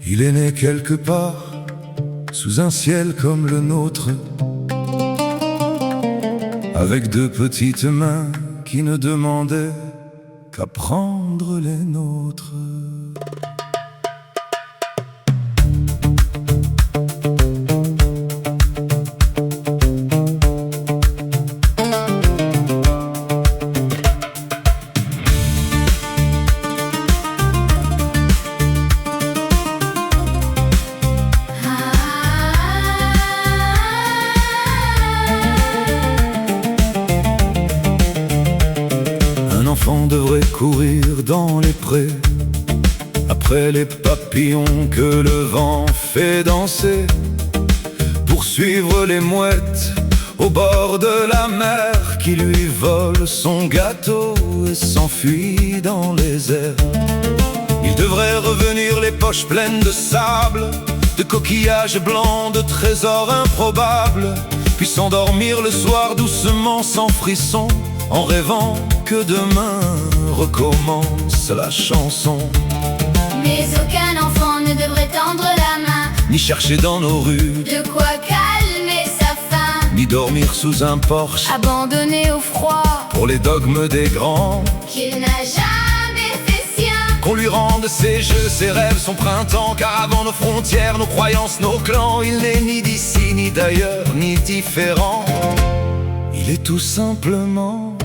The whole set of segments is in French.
Il est né quelque part, sous un ciel comme le nôtre, avec deux petites mains qui ne demandaient qu'à prendre les nôtres. L'enfant devrait courir dans les prés, après les papillons que le vent fait danser, poursuivre les mouettes au bord de la mer qui lui vole son gâteau et s'enfuit dans les airs. Il devrait revenir les poches pleines de sable, de coquillages blancs, de trésors improbables, puis s'endormir le soir doucement sans frisson, en rêvant que demain recommence la chanson. Mais aucun enfant ne devrait tendre la main, ni chercher dans nos rues de quoi calmer sa faim, ni dormir sous un porche, abandonné au froid, pour les dogmes des grands, qu'il n'a jamais fait sien. Qu'on lui rende ses jeux, ses rêves, son printemps, car avant nos frontières, nos croyances, nos clans, il n'est ni d'ici, ni d'ailleurs, ni différent. Il est tout simplement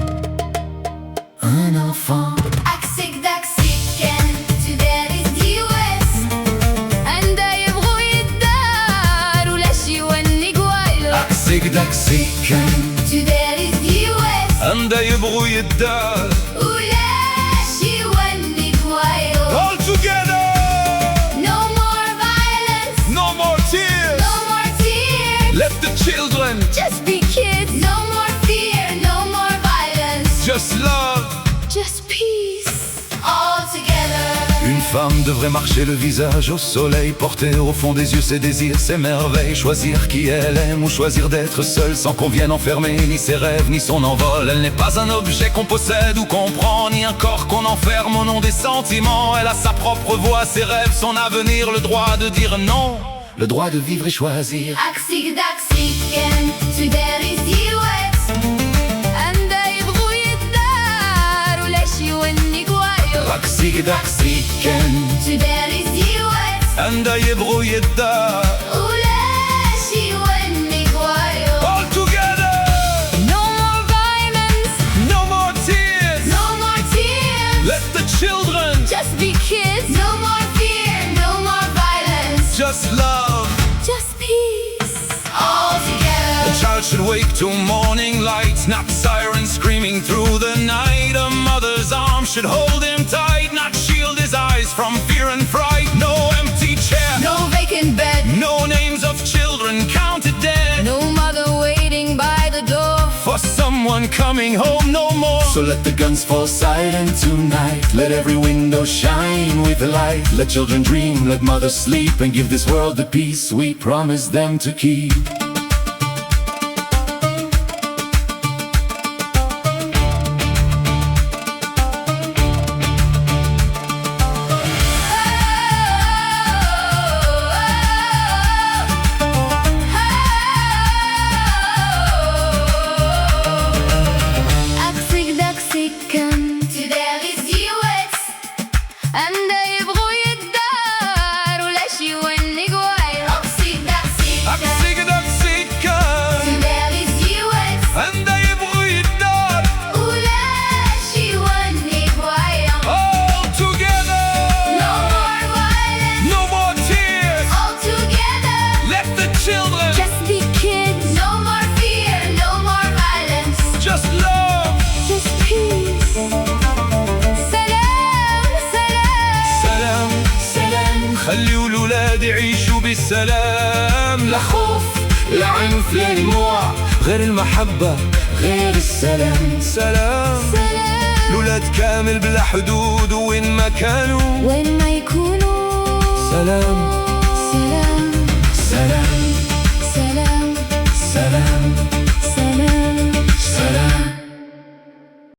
un enfant. عكسك داكسي كان تداري دي ويس عندها يبغوا يدار ولا شي يوني قوايلو. عكسك داكسي كان تداري دي ويس عنده يبغوا يدار ولا شي يوني قوايلو. All together! No more violence, No more tears! no more tears. Let the children Just be kids. No more fear, no more violence. just love. Just peace. All together. Une femme devrait marcher le visage au soleil, porter au fond des yeux ses désirs, ses merveilles, choisir qui elle aime ou choisir d'être seule sans qu'on vienne enfermer ni ses rêves ni son envol. Elle n'est pas un objet qu'on possède ou qu'on prend, ni un corps qu'on enferme au nom des sentiments. Elle a sa propre voix, ses rêves, son avenir, le droit de dire non, le droit de vivre et choisir. عكسك داكسي كان تداري دي ويس عندها يبغوا يدار ولا شي يوني قوايلو. عكسك داكسي كان تداري دي ويس عنده يبغوا يدار ولا شي يوني قوايلو. All together! No more violence, No more tears! no more tears. Let the children Just be kids. No more fear, no more violence. just love. Just peace. All together. A child should wake to morning light, not sirens screaming through the night. A mother's arm should hold him tight, not shield his eyes from fear and fright. No empty chair, No vacant bed, no names of children counted dead, no mother waiting by the door. for someone coming home no more. So let the guns fall silent tonight, let every window shine with the light. Let children dream, let mothers sleep, and give this world the peace we promise them to keep. عكسك داكسي كان تداري دي ويس عندها يبغوا يدار ولا شي يوني قوايلو. عكسك داكسي كان عكسك داكسي كان تداري دي ويس عنده يبغوا يدار ولا شي يوني قوايلو. All together! No more violence, No more tears! all together. Let the children Just be kids. No more fear, no more violence. just love. Just peace. سلام سلام. سلام سلام خليوا الولاد يعيشوا بالسلام، لا خوف لا عنف لا دموع، غير المحبة غير السلام. سلام سلام. الولاد كامل بلا حدود وين ما كانوا. وين ما يكونوا. سلام سلام سلام سلام سلام